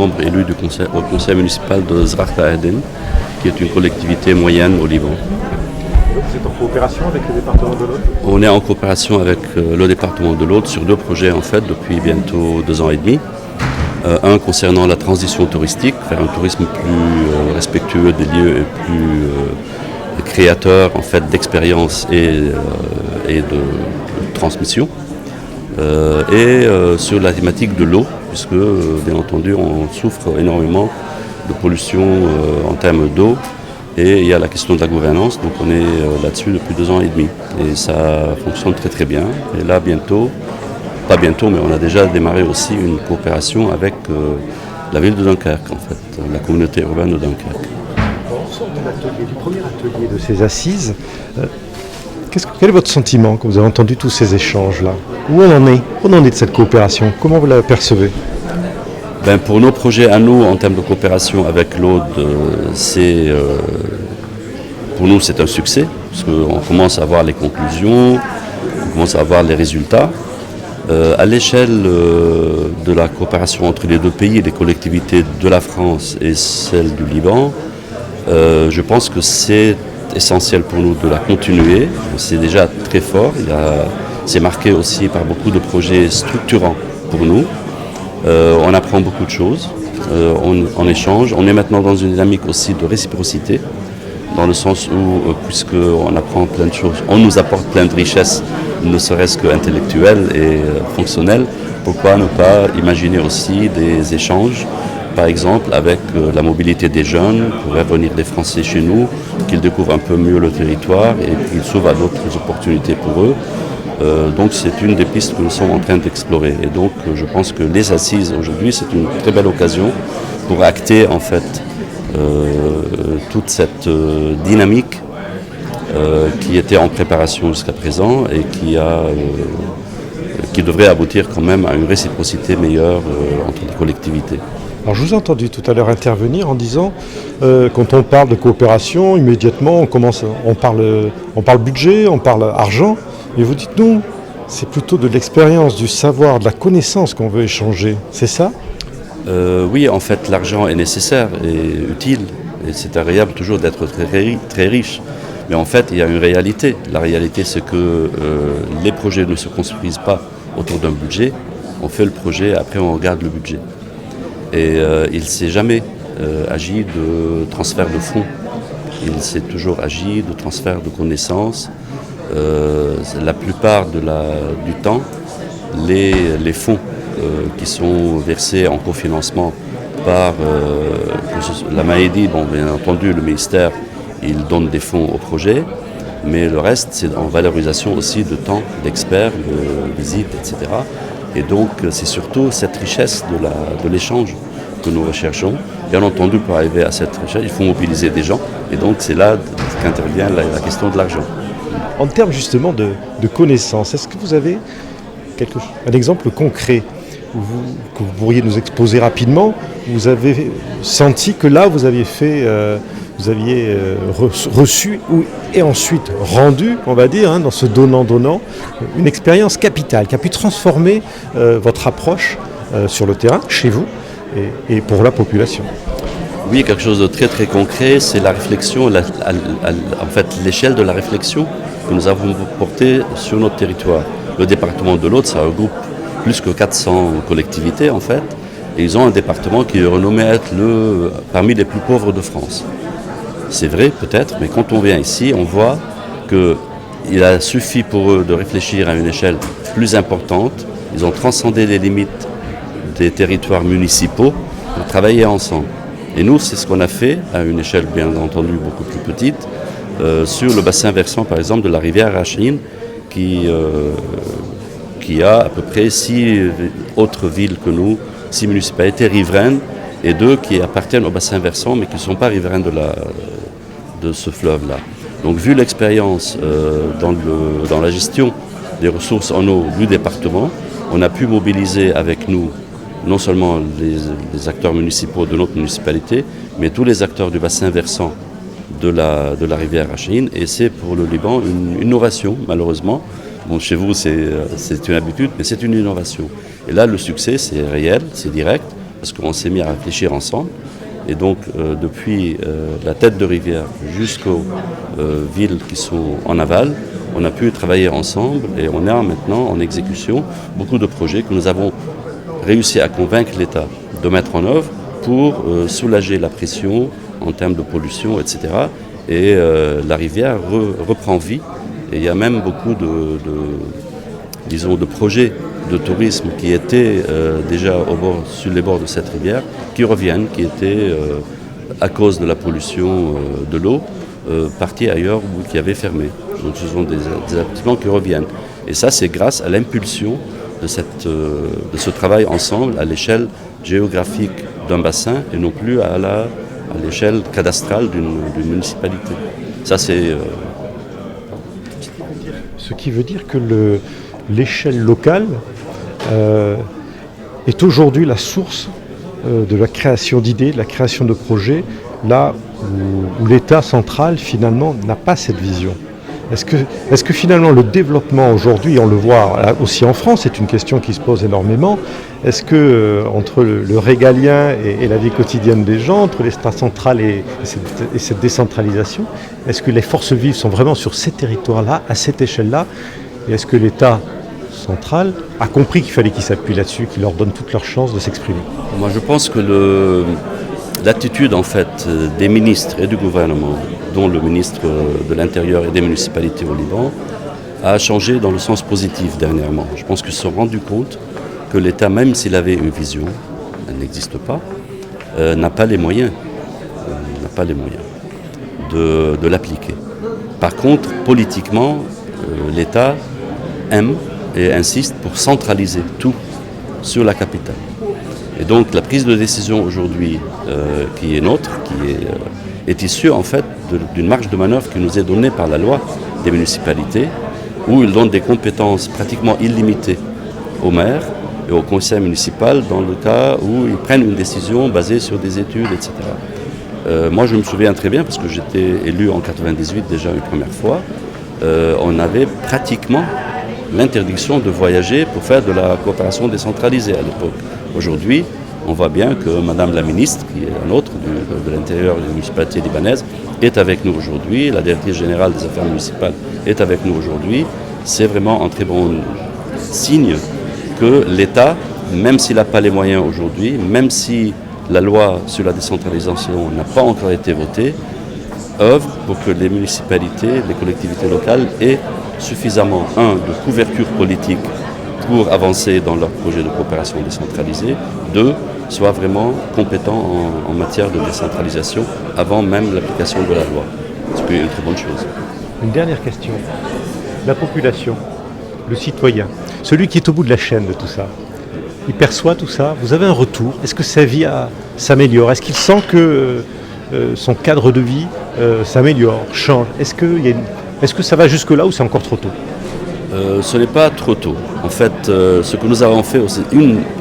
membre élu au conseil municipal de Zrarta Eden, qui est une collectivité moyenne au Liban. Vous êtes en coopération avec le département de l'Aude? On est en coopération avec le département de l'Aude sur 2 projets en fait depuis bientôt 2 ans et demi. Un concernant la transition touristique, faire un tourisme plus respectueux des lieux et plus créateur en fait d'expériences et de transmission. Sur la thématique de l'eau, puisque bien entendu on souffre énormément de pollution en termes d'eau. Et il y a la question de la gouvernance, donc on est là-dessus depuis 2 ans et demi. Et ça fonctionne très très bien. Et là bientôt, pas bientôt, mais on a déjà démarré aussi une coopération avec la ville de Dunkerque, en fait, la communauté urbaine de Dunkerque. On sort du premier atelier de ces assises. Quel est votre sentiment quand vous avez entendu tous ces échanges-là? Où on en est? Où on en est de cette coopération? Comment vous la percevez? Pour nos projets à nous, en termes de coopération avec l'Aude, pour nous c'est un succès, parce qu'on commence à voir les conclusions, on commence à voir les résultats. À l'échelle de la coopération entre les 2 pays, les collectivités de la France et celles du Liban, je pense que c'est essentiel pour nous de la continuer. C'est déjà très fort, c'est marqué aussi par beaucoup de projets structurants pour nous. On apprend beaucoup de choses, on échange. On est maintenant dans une dynamique aussi de réciprocité, dans le sens où, puisqu'on apprend plein de choses, on nous apporte plein de richesses, ne serait-ce qu'intellectuelles et fonctionnelles. Pourquoi ne pas imaginer aussi des échanges, par exemple avec la mobilité des jeunes, pourraient venir des Français chez nous, qu'ils découvrent un peu mieux le territoire et qu'ils s'ouvrent à d'autres opportunités pour eux. Donc c'est une des pistes que nous sommes en train d'explorer. Et donc je pense que les assises aujourd'hui, c'est une très belle occasion pour acter en fait toute cette dynamique qui était en préparation jusqu'à présent et qui devrait aboutir quand même à une réciprocité meilleure entre les collectivités. Alors je vous ai entendu tout à l'heure intervenir en disant quand on parle de coopération, immédiatement on parle budget, on parle argent. Et vous dites non, c'est plutôt de l'expérience, du savoir, de la connaissance qu'on veut échanger, c'est ça? Oui, en fait, l'argent est nécessaire et utile. Et c'est agréable toujours d'être très, très riche. Mais en fait, il y a une réalité. La réalité, c'est que les projets ne se construisent pas autour d'un budget. On fait le projet, après on regarde le budget. Et il ne s'est jamais agi de transfert de fonds. Il s'est toujours agi de transfert de connaissances. La plupart du temps, les fonds qui sont versés en cofinancement par la Maïdi, bien entendu le ministère, il donne des fonds au projet, mais le reste c'est en valorisation aussi de temps d'experts, de visites, etc. Et donc c'est surtout cette richesse de l'échange que nous recherchons. Bien entendu, pour arriver à cette richesse, il faut mobiliser des gens, et donc c'est là qu'intervient la question de l'argent. En termes justement de connaissances, est-ce que vous avez un exemple concret que vous pourriez nous exposer rapidement? Vous avez senti que là vous aviez reçu et ensuite rendu, on va dire, dans ce donnant-donnant, une expérience capitale qui a pu transformer votre approche sur le terrain, chez vous, et pour la population. Oui, quelque chose de très très concret, c'est la réflexion, en fait l'échelle de la réflexion que nous avons portée sur notre territoire. Le département de l'Aude, ça regroupe plus que 400 collectivités en fait, et ils ont un département qui est renommé être parmi les plus pauvres de France. C'est vrai peut-être, mais quand on vient ici, on voit qu'il a suffi pour eux de réfléchir à une échelle plus importante. Ils ont transcendé les limites des territoires municipaux pour travailler ensemble. Et nous, c'est ce qu'on a fait à une échelle bien entendu beaucoup plus petite, sur le bassin versant par exemple de la rivière Rachine, qui a à peu près 6 autres villes que nous, 6 municipalités riveraines et 2 qui appartiennent au bassin versant mais qui ne sont pas riveraines de ce fleuve-là. Donc vu l'expérience dans la gestion des ressources en eau du département, on a pu mobiliser avec nous non seulement les acteurs municipaux de notre municipalité, mais tous les acteurs du bassin versant de la rivière Rachine. Et c'est pour le Liban une innovation, malheureusement. Bon, chez vous, c'est une habitude, mais c'est une innovation. Et là, le succès, c'est réel, c'est direct. parce qu'on s'est mis à réfléchir ensemble. Et donc, depuis la tête de rivière jusqu'aux villes qui sont en aval, on a pu travailler ensemble et on a maintenant en exécution beaucoup de projets que nous avons réussi à convaincre l'État de mettre en œuvre pour soulager la pression en termes de pollution, etc. Et la rivière reprend vie. Et il y a même beaucoup de projets de tourisme qui étaient déjà sur les bords de cette rivière, qui reviennent, qui étaient, à cause de la pollution de l'eau, partis ailleurs ou qui avaient fermé. Donc ce sont des établissements qui reviennent. Et ça, c'est grâce à l'impulsion de ce travail ensemble à l'échelle géographique d'un bassin et non plus à l'échelle cadastrale d'une municipalité. Ça, c'est... Ce qui veut dire que l'échelle locale est aujourd'hui la source de la création d'idées, de la création de projets, là où l'État central, finalement, n'a pas cette vision. Est-ce que finalement le développement aujourd'hui, on le voit aussi en France, c'est une question qui se pose énormément, est-ce que entre le régalien et la vie quotidienne des gens, entre l'État central et cette décentralisation, est-ce que les forces vives sont vraiment sur ces territoires-là, à cette échelle-là, et est-ce que l'État central a compris qu'il fallait qu'il s'appuie là-dessus, qu'il leur donne toutes leurs chances de s'exprimer? Moi, je pense que l'attitude en fait des ministres et du gouvernement, dont le ministre de l'Intérieur et des municipalités au Liban, a changé dans le sens positif dernièrement. Je pense qu'ils se sont rendus compte que l'État, même s'il avait une vision, elle n'existe pas, n'a pas les moyens, de l'appliquer. Par contre, politiquement, l'État aime et insiste pour centraliser tout sur la capitale. Et donc la prise de décision aujourd'hui qui est nôtre, est issue en fait d'une marge de manœuvre qui nous est donnée par la loi des municipalités, où il donne des compétences pratiquement illimitées au maire et au conseil municipal dans le cas où ils prennent une décision basée sur des études, etc. Moi je me souviens très bien parce que j'étais élu en 98 déjà une première fois, on avait pratiquement l'interdiction de voyager pour faire de la coopération décentralisée à l'époque. Aujourd'hui, on voit bien que Madame la ministre, qui est un autre de l'Intérieur et des municipalités libanaises, est avec nous aujourd'hui. La directrice générale des affaires municipales est avec nous aujourd'hui. C'est vraiment un très bon signe que l'État, même s'il n'a pas les moyens aujourd'hui, même si la loi sur la décentralisation n'a pas encore été votée, œuvre pour que les municipalités, les collectivités locales aient suffisamment, de couverture politique pour avancer dans leur projet de coopération décentralisée, soient vraiment compétents en matière de décentralisation avant même l'application de la loi. Ce qui est une très bonne chose. Une dernière question. La population, le citoyen, celui qui est au bout de la chaîne de tout ça, il perçoit tout ça, vous avez un retour, est-ce que sa vie s'améliore? Est-ce qu'il sent que son cadre de vie s'améliore, change? Est-ce que ça va jusque-là ou c'est encore trop tôt? Ce n'est pas trop tôt. En fait, ce que nous avons fait aussi,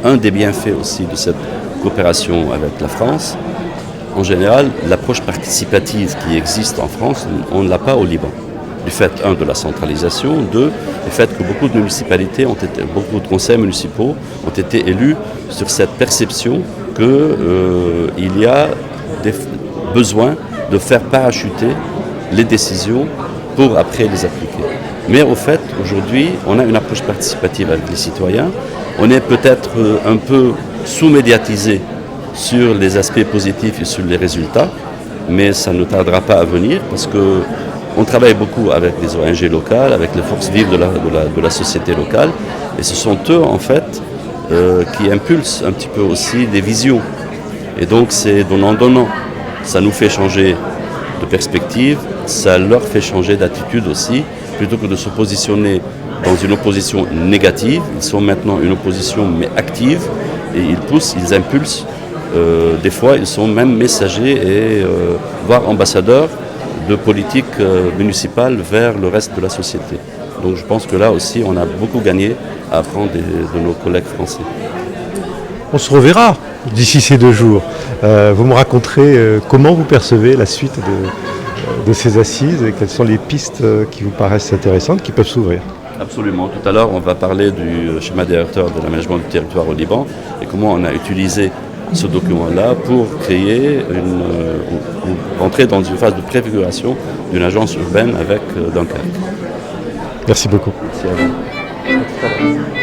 un des bienfaits aussi de cette coopération avec la France, en général, l'approche participative qui existe en France, on ne l'a pas au Liban. Du fait, de la centralisation, du fait que beaucoup de municipalités beaucoup de conseils municipaux ont été élus sur cette perception qu'il y a besoin de faire parachuter les décisions pour après les appliquer. Mais au fait, aujourd'hui, on a une approche participative avec les citoyens. On est peut-être un peu sous-médiatisé sur les aspects positifs et sur les résultats, mais ça ne tardera pas à venir parce qu'on travaille beaucoup avec les ONG locales, avec les forces vives de la société locale, et ce sont eux, en fait, qui impulsent un petit peu aussi des visions. Et donc, c'est donnant-donnant. Ça nous fait changer de perspective, ça leur fait changer d'attitude aussi, plutôt que de se positionner dans une opposition négative. Ils sont maintenant une opposition mais active, et ils poussent, ils impulsent. Des fois, ils sont même messagers et voire ambassadeurs de politique municipale vers le reste de la société. Donc je pense que là aussi, on a beaucoup gagné à apprendre de nos collègues français. On se reverra d'ici ces 2 jours. Vous me raconterez comment vous percevez la suite de ces assises et quelles sont les pistes qui vous paraissent intéressantes, qui peuvent s'ouvrir. Absolument. Tout à l'heure, on va parler du schéma directeur de l'aménagement du territoire au Liban et comment on a utilisé ce document-là pour créer ou entrer dans une phase de préfiguration d'une agence urbaine avec Dunkerque. Merci beaucoup. Merci à vous.